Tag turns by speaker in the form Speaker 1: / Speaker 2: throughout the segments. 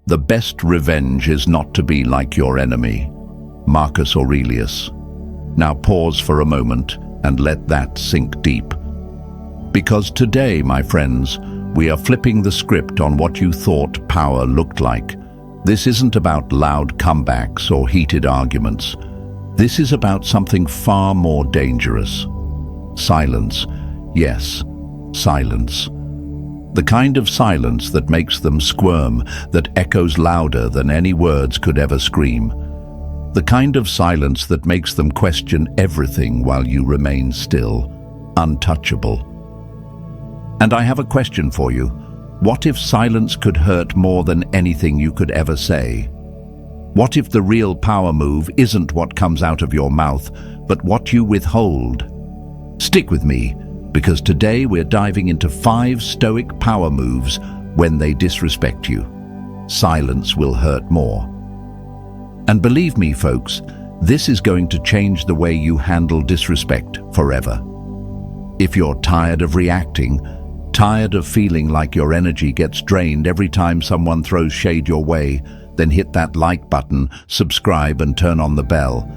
Speaker 1: The best revenge is not to be like your enemy. Marcus Aurelius. Now pause for a moment and let that sink deep. Because today, my friends, we are flipping the script on what you thought power looked like. This isn't about loud comebacks or heated arguments. This is about something far more dangerous. Silence. Yes, silence. The kind of silence that makes them squirm, that echoes louder than any words could ever scream. The kind of silence that makes them question everything while you remain still, untouchable. And I have a question for you. What if silence could hurt more than anything you could ever say? What if the real power move isn't what comes out of your mouth, but what you withhold? Stick with me, because today we're diving into 5 Stoic power moves when they disrespect you. Silence will hurt more. And believe me, folks, this is going to change the way you handle disrespect forever. If you're tired of reacting, tired of feeling like your energy gets drained every time someone throws shade your way, then hit that like button, subscribe and turn on the bell.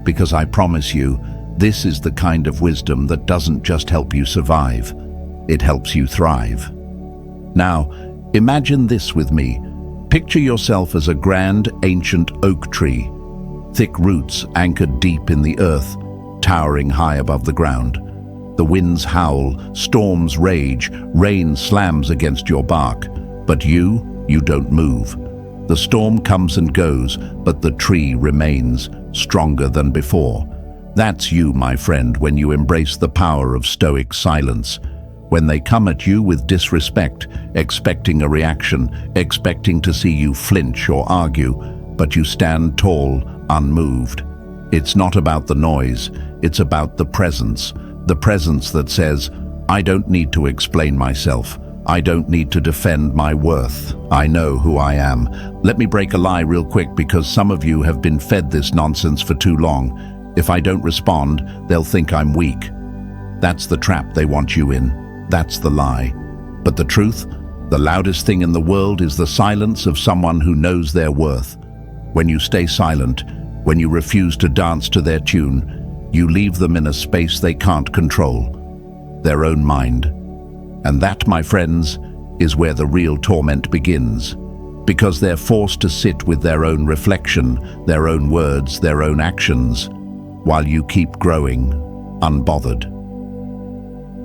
Speaker 1: Because I promise you, this is the kind of wisdom that doesn't just help you survive, it helps you thrive. Now, imagine this with me. Picture yourself as a grand, ancient oak tree, thick roots anchored deep in the earth, towering high above the ground. The winds howl, storms rage, rain slams against your bark, but you don't move. The storm comes and goes, but the tree remains, stronger than before. That's you, my friend, when you embrace the power of Stoic silence. When they come at you with disrespect, expecting a reaction, expecting to see you flinch or argue, but you stand tall, unmoved. It's not about the noise, it's about the presence that says, I don't need to explain myself. I don't need to defend my worth. I know who I am. Let me break a lie real quick, because some of you have been fed this nonsense for too long. If I don't respond, they'll think I'm weak. That's the trap they want you in. That's the lie. But the truth, the loudest thing in the world is the silence of someone who knows their worth. When you stay silent, when you refuse to dance to their tune, you leave them in a space they can't control, their own mind. And that, my friends, is where the real torment begins. Because they're forced to sit with their own reflection, their own words, their own actions, while you keep growing, unbothered.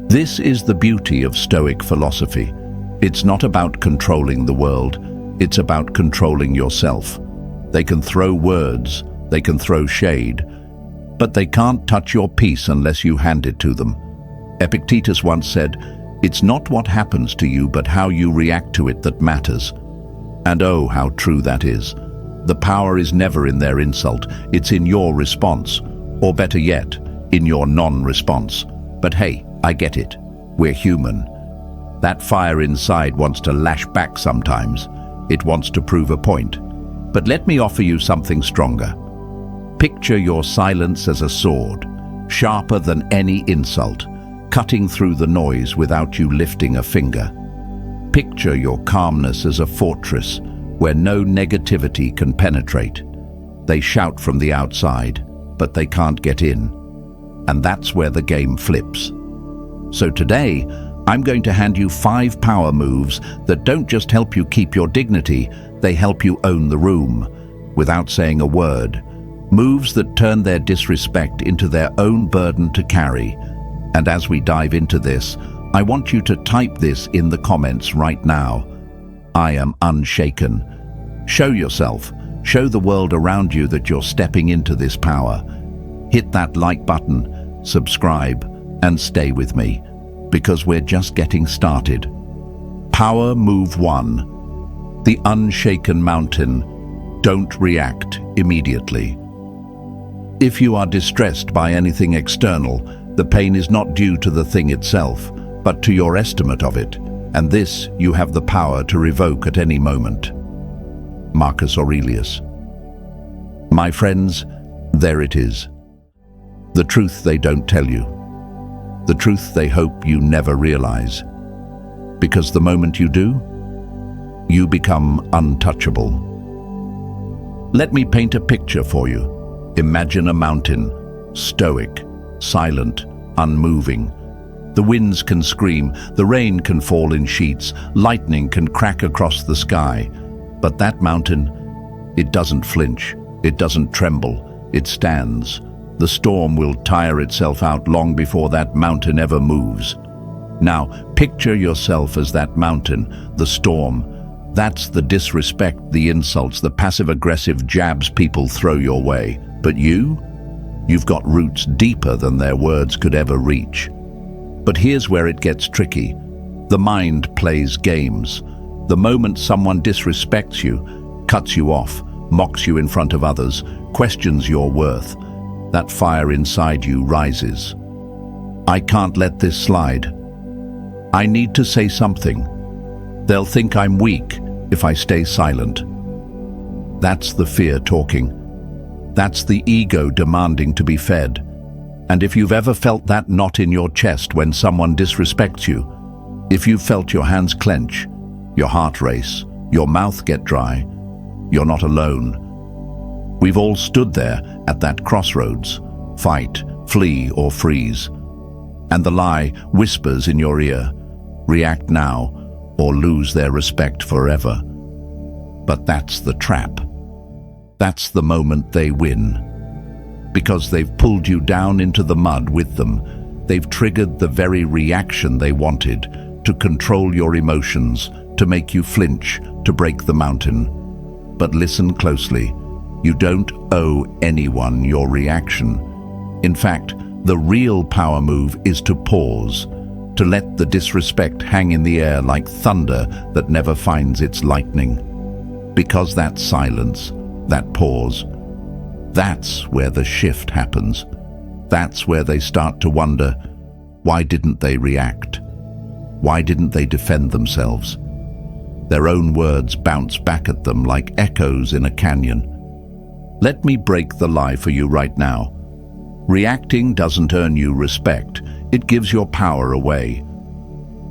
Speaker 1: This is the beauty of Stoic philosophy. It's not about controlling the world, it's about controlling yourself. They can throw words, they can throw shade, but they can't touch your peace unless you hand it to them. Epictetus once said, "It's not what happens to you, but how you react to it that matters." And oh, how true that is. The power is never in their insult, it's in your response. Or better yet, in your non-response. But hey, I get it. We're human. That fire inside wants to lash back sometimes. It wants to prove a point. But let me offer you something stronger. Picture your silence as a sword, sharper than any insult, cutting through the noise without you lifting a finger. Picture your calmness as a fortress where no negativity can penetrate. They shout from the outside, but they can't get in. And that's where the game flips. So today, I'm going to hand you 5 power moves that don't just help you keep your dignity, they help you own the room, without saying a word. Moves that turn their disrespect into their own burden to carry. And as we dive into this, I want you to type this in the comments right now. I am unshaken. Show yourself. Show the world around you that you're stepping into this power. Hit that like button, subscribe, and stay with me, because we're just getting started. Power move 1. The unshaken mountain. Don't react immediately. If you are distressed by anything external, the pain is not due to the thing itself, but to your estimate of it, and this you have the power to revoke at any moment. Marcus Aurelius. My friends, there it is. The truth they don't tell you. The truth they hope you never realize. Because the moment you do, you become untouchable. Let me paint a picture for you. Imagine a mountain, stoic, silent, unmoving. The winds can scream, the rain can fall in sheets, lightning can crack across the sky. But that mountain, it doesn't flinch, it doesn't tremble, it stands. The storm will tire itself out long before that mountain ever moves. Now, picture yourself as that mountain, the storm. That's the disrespect, the insults, the passive-aggressive jabs people throw your way. But you've got roots deeper than their words could ever reach. But here's where it gets tricky. The mind plays games. The moment someone disrespects you, cuts you off, mocks you in front of others, questions your worth, that fire inside you rises. I can't let this slide. I need to say something. They'll think I'm weak if I stay silent. That's the fear talking. That's the ego demanding to be fed. And if you've ever felt that knot in your chest when someone disrespects you, if you've felt your hands clench, your heart race, your mouth get dry, you're not alone. We've all stood there at that crossroads, fight, flee or freeze. And the lie whispers in your ear, react now or lose their respect forever. But that's the trap. That's the moment they win. Because they've pulled you down into the mud with them. They've triggered the very reaction they wanted, to control your emotions, to make you flinch, to break the mountain. But listen closely. You don't owe anyone your reaction. In fact, the real power move is to pause, to let the disrespect hang in the air like thunder that never finds its lightning. Because that silence, that pause, that's where the shift happens. That's where they start to wonder, why didn't they react? Why didn't they defend themselves? Their own words bounce back at them like echoes in a canyon. Let me break the lie for you right now. Reacting doesn't earn you respect. It gives your power away.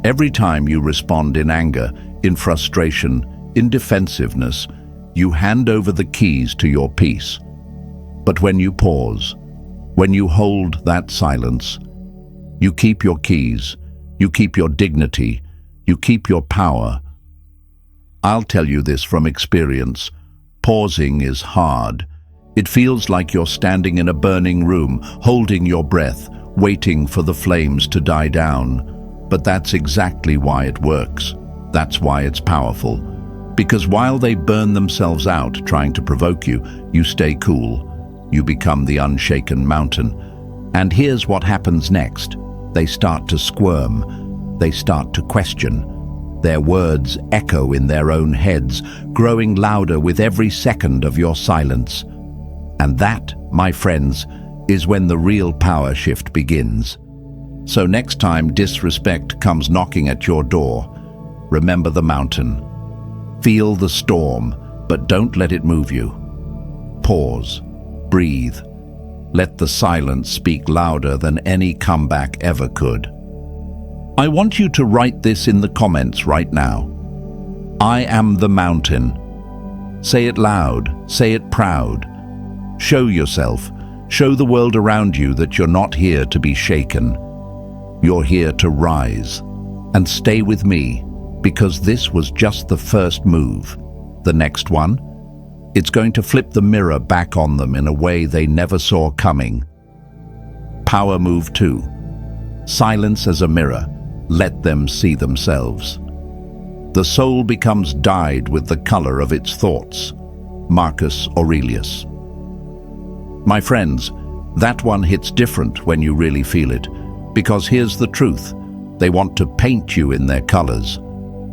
Speaker 1: Every time you respond in anger, in frustration, in defensiveness, you hand over the keys to your peace. But when you pause, when you hold that silence, you keep your keys, you keep your dignity, you keep your power. I'll tell you this from experience. Pausing is hard. It feels like you're standing in a burning room, holding your breath, waiting for the flames to die down. But that's exactly why it works. That's why it's powerful. Because while they burn themselves out trying to provoke you, you stay cool. You become the unshaken mountain. And here's what happens next. They start to squirm. They start to question. Their words echo in their own heads, growing louder with every second of your silence. And that, my friends, is when the real power shift begins. So next time disrespect comes knocking at your door, remember the mountain. Feel the storm, but don't let it move you. Pause. Breathe. Let the silence speak louder than any comeback ever could. I want you to write this in the comments right now. I am the mountain. Say it loud. Say it proud. Show yourself. Show the world around you that you're not here to be shaken. You're here to rise. And stay with me, because this was just the first move. The next one, it's going to flip the mirror back on them in a way they never saw coming. Power move 2. Silence as a mirror. Let them see themselves. The soul becomes dyed with the color of its thoughts. Marcus Aurelius. My friends, that one hits different when you really feel it, because here's the truth. They want to paint you in their colors.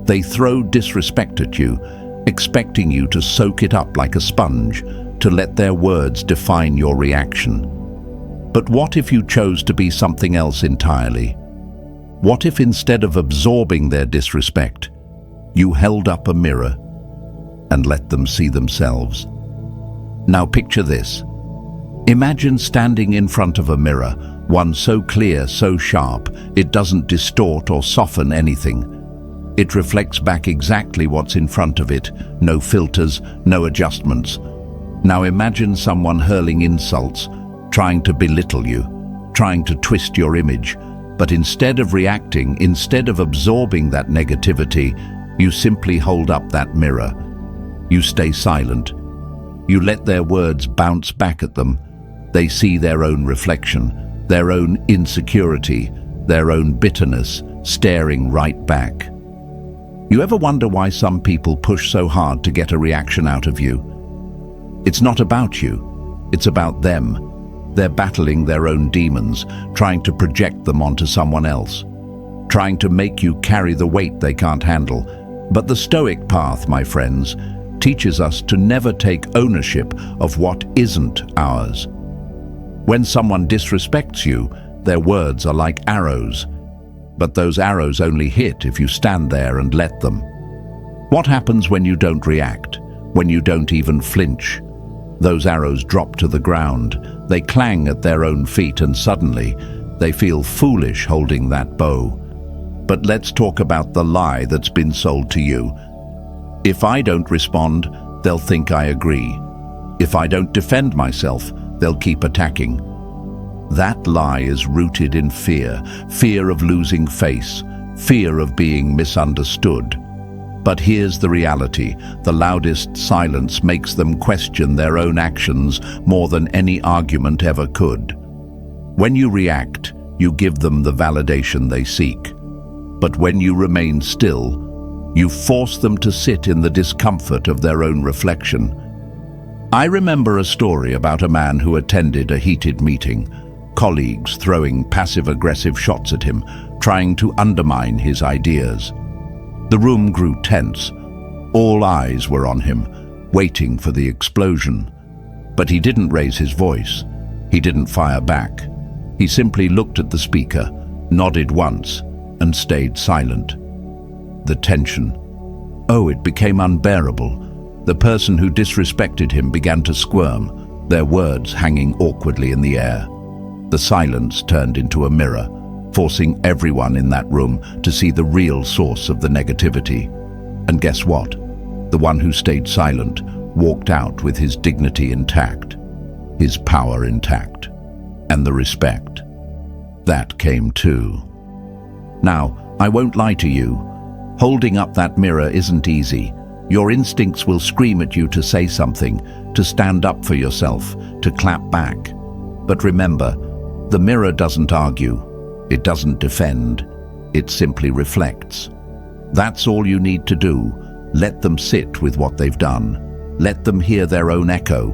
Speaker 1: They throw disrespect at you, expecting you to soak it up like a sponge, to let their words define your reaction. But what if you chose to be something else entirely? What if instead of absorbing their disrespect, you held up a mirror and let them see themselves? Now picture this. Imagine standing in front of a mirror, one so clear, so sharp, it doesn't distort or soften anything. It reflects back exactly what's in front of it, no filters, no adjustments. Now imagine someone hurling insults, trying to belittle you, trying to twist your image, but instead of reacting, instead of absorbing that negativity, you simply hold up that mirror. You stay silent. You let their words bounce back at them. They see their own reflection, their own insecurity, their own bitterness, staring right back. You ever wonder why some people push so hard to get a reaction out of you? It's not about you, it's about them. They're battling their own demons, trying to project them onto someone else, trying to make you carry the weight they can't handle. But the Stoic path, my friends, teaches us to never take ownership of what isn't ours. When someone disrespects you, their words are like arrows, but those arrows only hit if you stand there and let them. What happens when you don't react, when you don't even flinch? Those arrows drop to the ground, they clang at their own feet, and suddenly they feel foolish holding that bow. But let's talk about the lie that's been sold to you. If I don't respond, they'll think I agree. If I don't defend myself, they'll keep attacking. That lie is rooted in fear, fear of losing face, fear of being misunderstood. But here's the reality: the loudest silence makes them question their own actions more than any argument ever could. When you react, you give them the validation they seek. But when you remain still, you force them to sit in the discomfort of their own reflection. I remember a story about a man who attended a heated meeting, colleagues throwing passive-aggressive shots at him, trying to undermine his ideas. The room grew tense. All eyes were on him, waiting for the explosion. But he didn't raise his voice. He didn't fire back. He simply looked at the speaker, nodded once, and stayed silent. The tension. Oh, it became unbearable. The person who disrespected him began to squirm, their words hanging awkwardly in the air. The silence turned into a mirror, forcing everyone in that room to see the real source of the negativity. And guess what? The one who stayed silent walked out with his dignity intact, his power intact, and the respect. That came too. Now, I won't lie to you. Holding up that mirror isn't easy. Your instincts will scream at you to say something, to stand up for yourself, to clap back. But remember, the mirror doesn't argue. It doesn't defend, it simply reflects. That's all you need to do. Let them sit with what they've done. Let them hear their own echo.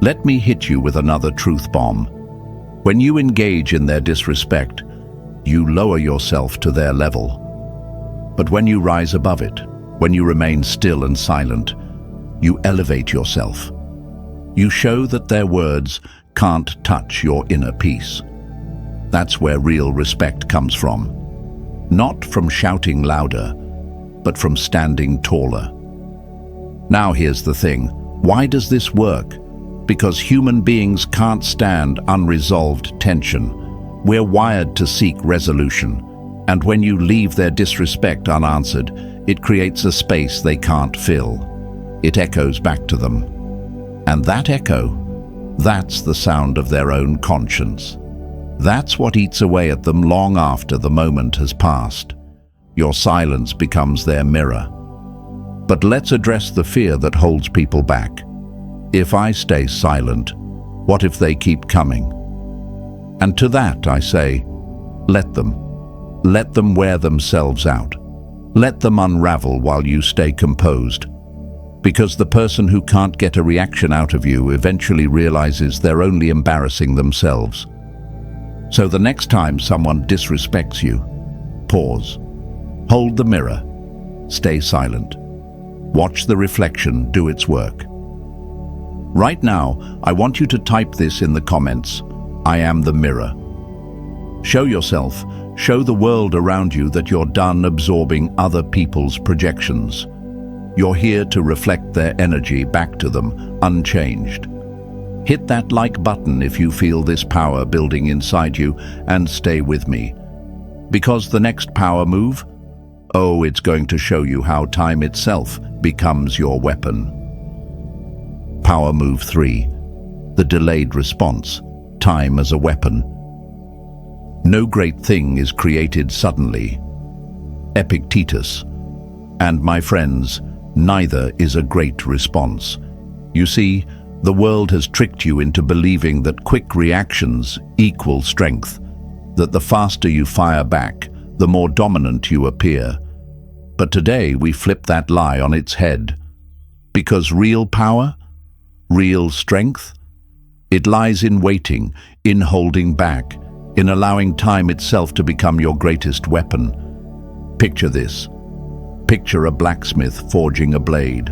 Speaker 1: Let me hit you with another truth bomb. When you engage in their disrespect, you lower yourself to their level. But when you rise above it, when you remain still and silent, you elevate yourself. You show that their words can't touch your inner peace. That's where real respect comes from. Not from shouting louder, but from standing taller. Now here's the thing. Why does this work? Because human beings can't stand unresolved tension. We're wired to seek resolution. And when you leave their disrespect unanswered, it creates a space they can't fill. It echoes back to them. And that echo, that's the sound of their own conscience. That's what eats away at them long after the moment has passed. Your silence becomes their mirror. But let's address the fear that holds people back. If I stay silent, what if they keep coming? And to that I say, let them. Let them wear themselves out. Let them unravel while you stay composed. Because the person who can't get a reaction out of you eventually realizes they're only embarrassing themselves. So the next time someone disrespects you, pause. Hold the mirror. Stay silent. Watch the reflection do its work. Right now, I want you to type this in the comments. I am the mirror. Show yourself, show the world around you that you're done absorbing other people's projections. You're here to reflect their energy back to them, unchanged. Hit that like button if you feel this power building inside you, and stay with me. Because the next power move, Oh, it's going to show you how time itself becomes your weapon. Power move 3. The delayed response. Time as a weapon. No great thing is created suddenly. Epictetus. And my friends, neither is a great response. You see, the world has tricked you into believing that quick reactions equal strength, that the faster you fire back, the more dominant you appear. But today we flip that lie on its head. Because real power, real strength, it lies in waiting, in holding back, in allowing time itself to become your greatest weapon. Picture this. Picture a blacksmith forging a blade.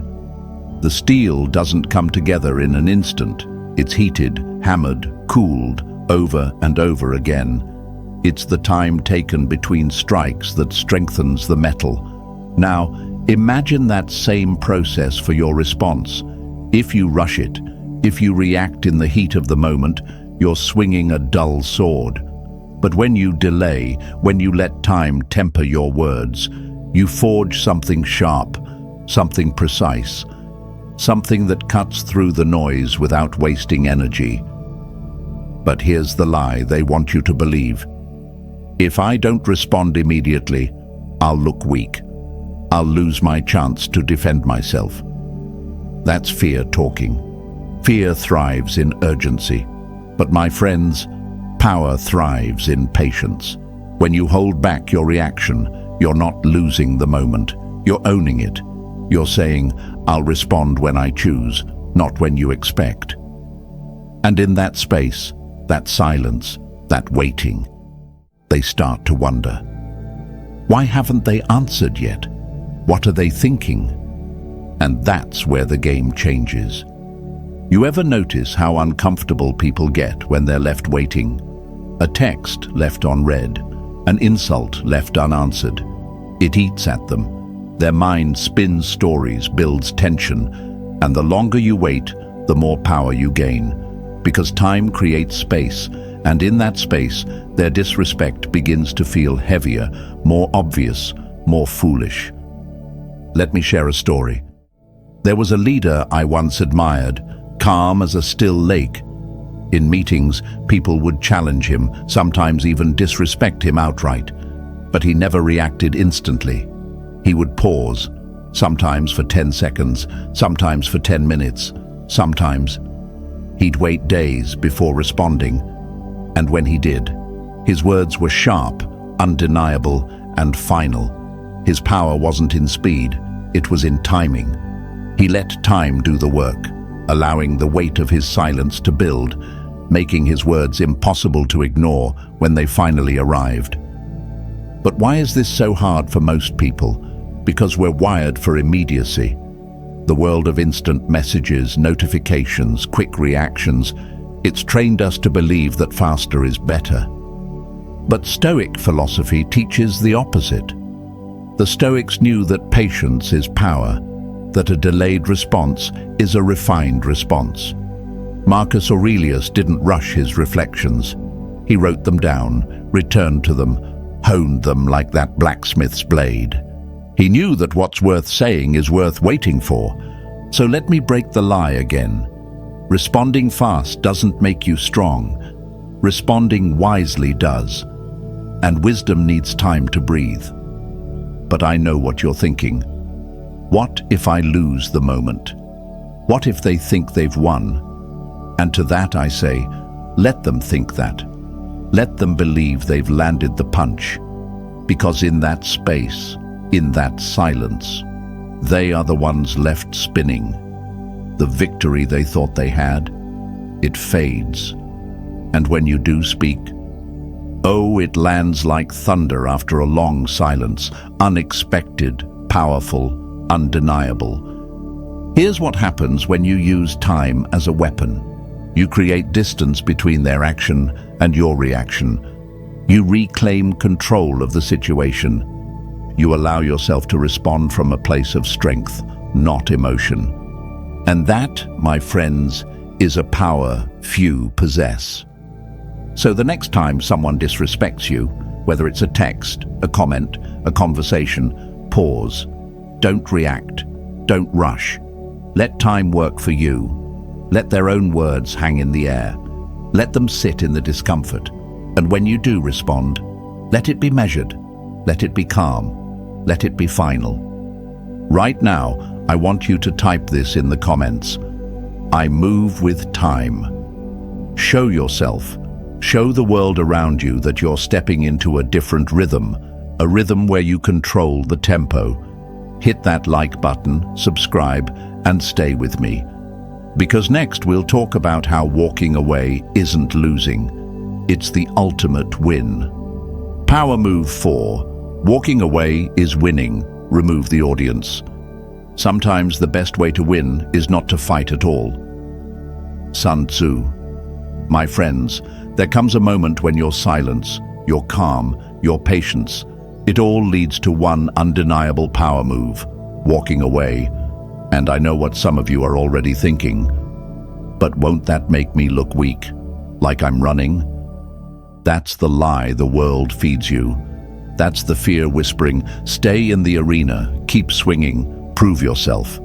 Speaker 1: The steel doesn't come together in an instant. It's heated, hammered, cooled, over and over again. It's the time taken between strikes that strengthens the metal. Now, imagine that same process for your response. If you rush it, if you react in the heat of the moment, you're swinging a dull sword. But when you delay, when you let time temper your words, you forge something sharp, something precise, something that cuts through the noise without wasting energy. But here's the lie they want you to believe. If I don't respond immediately, I'll look weak. I'll lose my chance to defend myself. That's fear talking. Fear thrives in urgency. But my friends, power thrives in patience. When you hold back your reaction, you're not losing the moment. You're owning it. You're saying, I'll respond when I choose, not when you expect. And in that space, that silence, that waiting, they start to wonder. Why haven't they answered yet? What are they thinking? And that's where the game changes. You ever notice how uncomfortable people get when they're left waiting? A text left unread, an insult left unanswered. It eats at them. Their mind spins stories, builds tension, and the longer you wait, the more power you gain. Because time creates space, and in that space, their disrespect begins to feel heavier, more obvious, more foolish. Let me share a story. There was a leader I once admired, calm as a still lake. In meetings, people would challenge him, sometimes even disrespect him outright. But he never reacted instantly. He would pause, sometimes for 10 seconds, sometimes for 10 minutes, sometimes. He'd wait days before responding. And when he did, his words were sharp, undeniable, and final. His power wasn't in speed, it was in timing. He let time do the work, allowing the weight of his silence to build, making his words impossible to ignore when they finally arrived. But why is this so hard for most people? Because we're wired for immediacy. The world of instant messages, notifications, quick reactions, it's trained us to believe that faster is better. But Stoic philosophy teaches the opposite. The Stoics knew that patience is power, that a delayed response is a refined response. Marcus Aurelius didn't rush his reflections. He wrote them down, returned to them, honed them like that blacksmith's blade. He knew that what's worth saying is worth waiting for. So let me break the lie again. Responding fast doesn't make you strong. Responding wisely does. And wisdom needs time to breathe. But I know what you're thinking. What if I lose the moment? What if they think they've won? And to that I say, let them think that. Let them believe they've landed the punch. Because in that space, in that silence, they are the ones left spinning. The victory they thought they had, it fades. And when you do speak, oh, it lands like thunder after a long silence, unexpected, powerful, undeniable. Here's what happens when you use time as a weapon. You create distance between their action and your reaction. You reclaim control of the situation. You allow yourself to respond from a place of strength, not emotion. And that, my friends, is a power few possess. So the next time someone disrespects you, whether it's a text, a comment, a conversation, Pause. Don't react. Don't rush. Let time work for you. Let their own words hang in the air. Let them sit in the discomfort. And when you do respond, let it be measured. Let it be calm. Let it be final. Right now, I want you to type this in the comments. I move with time. Show yourself. Show the world around you that you're stepping into a different rhythm, a rhythm where you control the tempo. Hit that like button, subscribe, and stay with me. Because next we'll talk about how walking away isn't losing. It's the ultimate win. Power move 4. Walking away is winning. Remove the audience. Sometimes the best way to win is not to fight at all. Sun Tzu. My friends, there comes a moment when your silence, your calm, your patience, it all leads to one undeniable power move, walking away. And I know what some of you are already thinking. But won't that make me look weak? Like I'm running? That's the lie the world feeds you. That's the fear whispering, stay in the arena, keep swinging, prove yourself.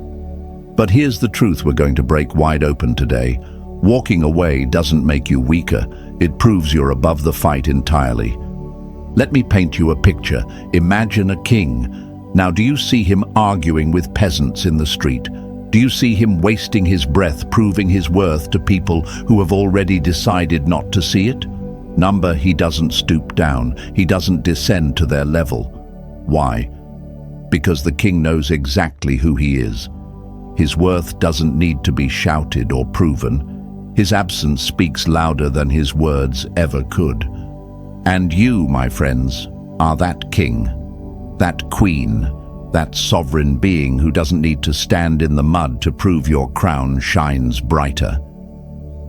Speaker 1: But here's the truth we're going to break wide open today. Walking away doesn't make you weaker. It proves you're above the fight entirely. Let me paint you a picture. Imagine a king. Now, do you see him arguing with peasants in the street? Do you see him wasting his breath proving his worth to people who have already decided not to see it? Number, he doesn't stoop down. He doesn't descend to their level. Why? Because the king knows exactly who he is. His worth doesn't need to be shouted or proven. His absence speaks louder than his words ever could. And you, my friends, are that king, that queen, that sovereign being who doesn't need to stand in the mud to prove your crown shines brighter.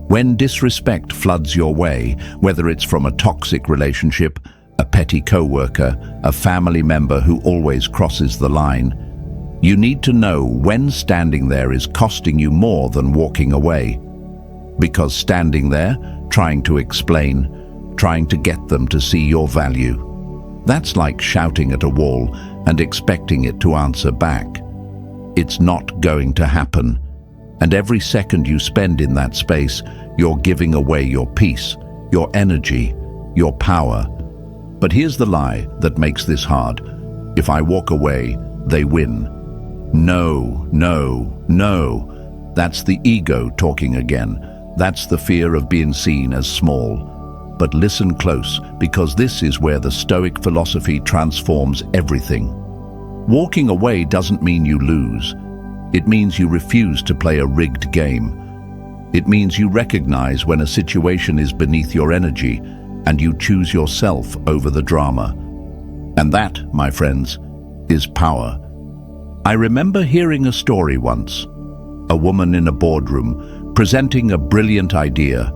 Speaker 1: When disrespect floods your way, whether it's from a toxic relationship, a petty co-worker, a family member who always crosses the line, you need to know when standing there is costing you more than walking away. Because standing there, trying to explain, trying to get them to see your value, that's like shouting at a wall and expecting it to answer back. It's not going to happen. And every second you spend in that space, you're giving away your peace, your energy, your power. But here's the lie that makes this hard. If I walk away, they win. No, no, no. That's the ego talking again. That's the fear of being seen as small. But listen close, because this is where the Stoic philosophy transforms everything. Walking away doesn't mean you lose. It means you refuse to play a rigged game. It means you recognize when a situation is beneath your energy and you choose yourself over the drama. And that, my friends, is power. I remember hearing a story once. A woman in a boardroom presenting a brilliant idea,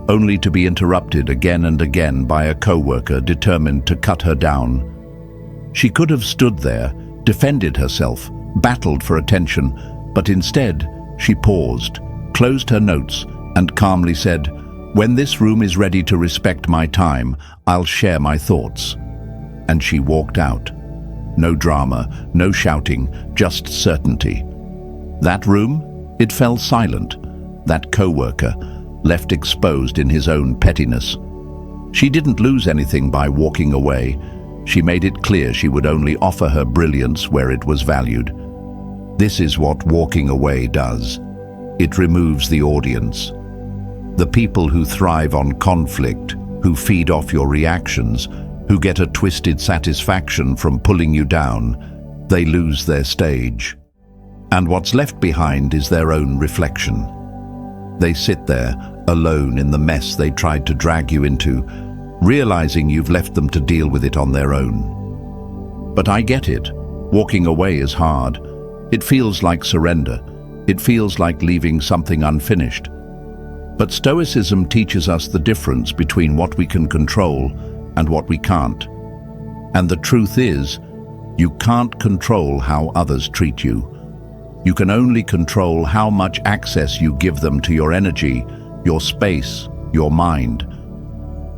Speaker 1: only to be interrupted again and again by a co-worker determined to cut her down. She could have stood there, defended herself, battled for attention, but instead she paused, closed her notes, and calmly said, "When this room is ready to respect my time, I'll share my thoughts." And she walked out. No drama, no shouting, just certainty. That room, it fell silent. That co-worker, left exposed in his own pettiness. She didn't lose anything by walking away. She made it clear she would only offer her brilliance where it was valued. This is what walking away does. It removes the audience. The people who thrive on conflict, who feed off your reactions, who get a twisted satisfaction from pulling you down, they lose their stage. And what's left behind is their own reflection. They sit there, alone in the mess they tried to drag you into, realizing you've left them to deal with it on their own. But I get it. Walking away is hard. It feels like surrender. It feels like leaving something unfinished. But Stoicism teaches us the difference between what we can control and what we can't. And the truth is, you can't control how others treat you. You can only control how much access you give them to your energy, your space, your mind.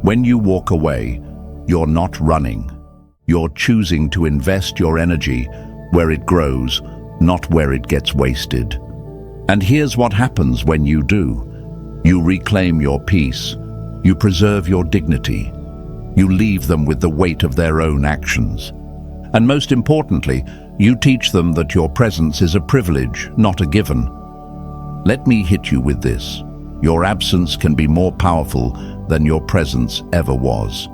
Speaker 1: When you walk away, you're not running. You're choosing to invest your energy where it grows, not where it gets wasted. And here's what happens when you do. You reclaim your peace. You preserve your dignity. You leave them with the weight of their own actions. And most importantly, you teach them that your presence is a privilege, not a given. Let me hit you with this. Your absence can be more powerful than your presence ever was.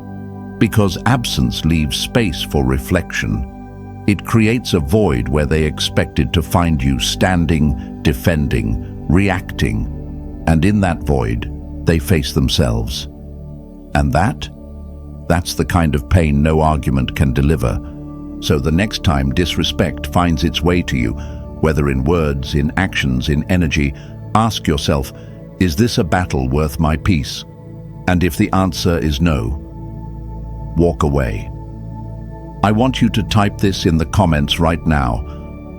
Speaker 1: Because absence leaves space for reflection. It creates a void where they expected to find you standing, defending, reacting. And in that void, they face themselves. And that's the kind of pain no argument can deliver. So the next time disrespect finds its way to you, whether in words, in actions, in energy, ask yourself, is this a battle worth my peace? And if the answer is no, walk away. I want you to type this in the comments right now.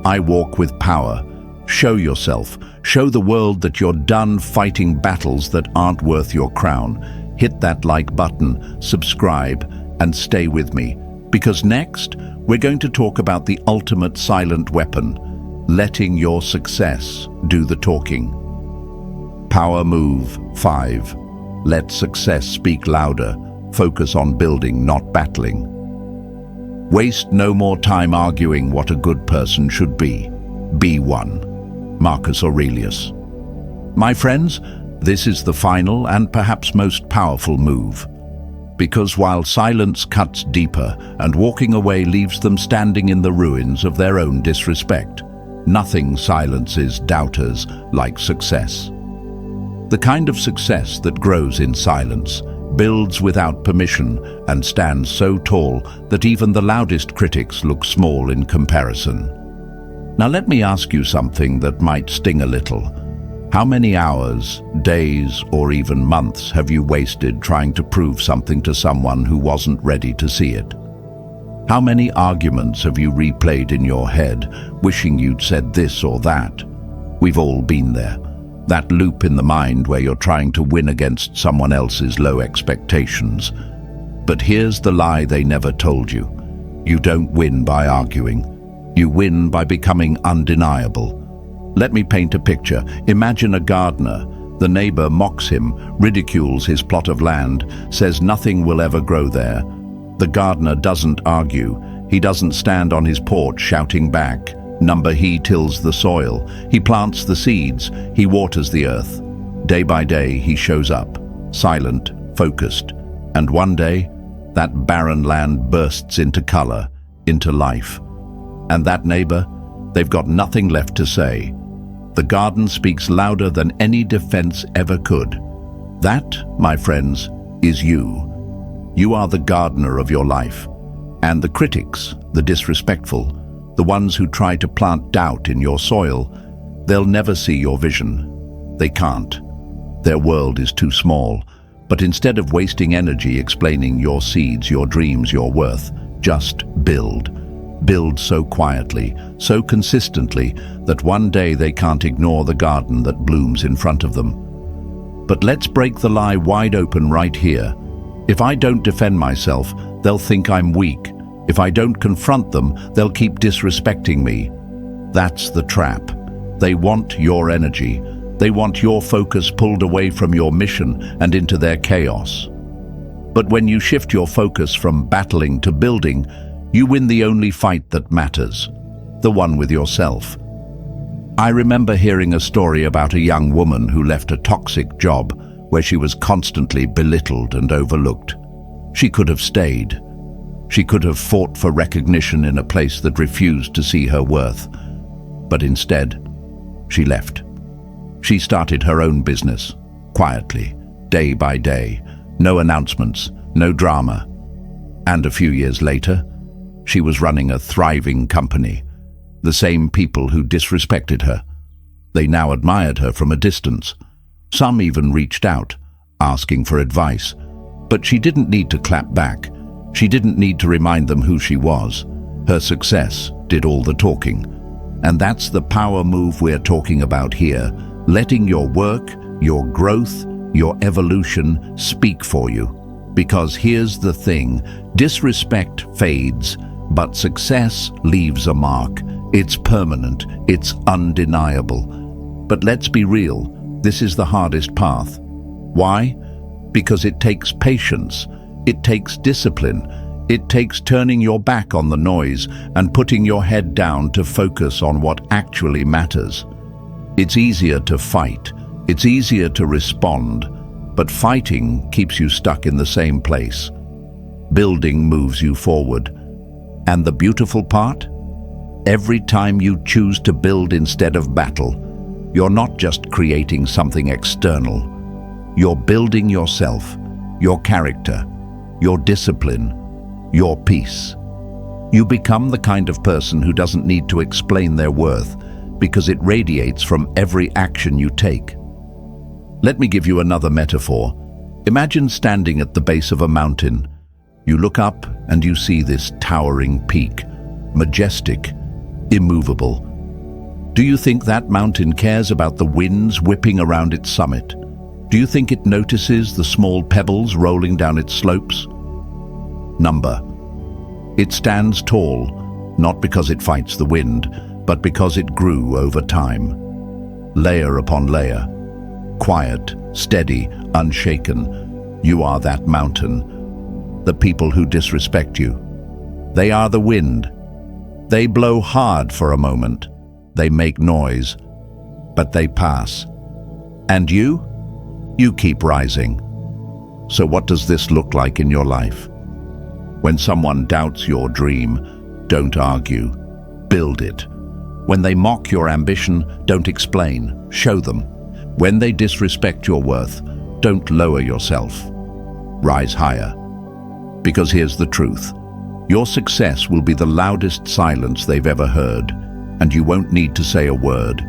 Speaker 1: I walk with power. Show yourself. Show the world that you're done fighting battles that aren't worth your crown. Hit that like button, subscribe, and stay with me. Because next, we're going to talk about the ultimate silent weapon, letting your success do the talking. Power move 5. Let success speak louder. Focus on building, not battling. Waste no more time arguing what a good person should be. Be one. Marcus Aurelius. My friends, this is the final and perhaps most powerful move. Because while silence cuts deeper and walking away leaves them standing in the ruins of their own disrespect, nothing silences doubters like success. The kind of success that grows in silence, builds without permission, and stands so tall that even the loudest critics look small in comparison. Now let me ask you something that might sting a little. How many hours, days, or even months have you wasted trying to prove something to someone who wasn't ready to see it? How many arguments have you replayed in your head, wishing you'd said this or that? We've all been there. That loop in the mind where you're trying to win against someone else's low expectations. But here's the lie they never told you. You don't win by arguing. You win by becoming undeniable. Let me paint a picture. Imagine a gardener. The neighbor mocks him, ridicules his plot of land, says nothing will ever grow there. The gardener doesn't argue. He doesn't stand on his porch shouting back. He tills the soil. He plants the seeds. He waters the earth. Day by day, he shows up, silent, focused. And one day, that barren land bursts into color, into life. And that neighbor, they've got nothing left to say. The garden speaks louder than any defense ever could. That, my friends, is you. You are the gardener of your life. And the critics, the disrespectful, the ones who try to plant doubt in your soil, they'll never see your vision. They can't. Their world is too small. But instead of wasting energy explaining your seeds, your dreams, your worth, just build. Build so quietly, so consistently, that one day they can't ignore the garden that blooms in front of them. But let's break the lie wide open right here. If I don't defend myself, they'll think I'm weak. If I don't confront them, they'll keep disrespecting me. That's the trap. They want your energy. They want your focus pulled away from your mission and into their chaos. But when you shift your focus from battling to building, you win the only fight that matters, the one with yourself. I remember hearing a story about a young woman who left a toxic job where she was constantly belittled and overlooked. She could have stayed. She could have fought for recognition in a place that refused to see her worth. But instead, she left. She started her own business, quietly, day by day, no announcements, no drama. And a few years later, she was running a thriving company. The same people who disrespected her. They now admired her from a distance. Some even reached out, asking for advice. But she didn't need to clap back. She didn't need to remind them who she was. Her success did all the talking. And that's the power move we're talking about here. Letting your work, your growth, your evolution speak for you. Because here's the thing, disrespect fades, but success leaves a mark. It's permanent, it's undeniable. But let's be real, this is the hardest path. Why? Because it takes patience, it takes discipline, it takes turning your back on the noise and putting your head down to focus on what actually matters. It's easier to fight, it's easier to respond, but fighting keeps you stuck in the same place. Building moves you forward. And the beautiful part? Every time you choose to build instead of battle, you're not just creating something external. You're building yourself, your character, your discipline, your peace. You become the kind of person who doesn't need to explain their worth because it radiates from every action you take. Let me give you another metaphor. Imagine standing at the base of a mountain. You look up and you see this towering peak, majestic, immovable. Do you think that mountain cares about the winds whipping around its summit? Do you think it notices the small pebbles rolling down its slopes? Number. It stands tall, not because it fights the wind, but because it grew over time. Layer upon layer. Quiet, steady, unshaken. You are that mountain. The people who disrespect you. They are the wind. They blow hard for a moment. They make noise, but they pass. And you? You keep rising. So what does this look like in your life? When someone doubts your dream, don't argue. Build it. When they mock your ambition, don't explain. Show them. When they disrespect your worth, don't lower yourself. Rise higher. Because here's the truth. Your success will be the loudest silence they've ever heard, and you won't need to say a word.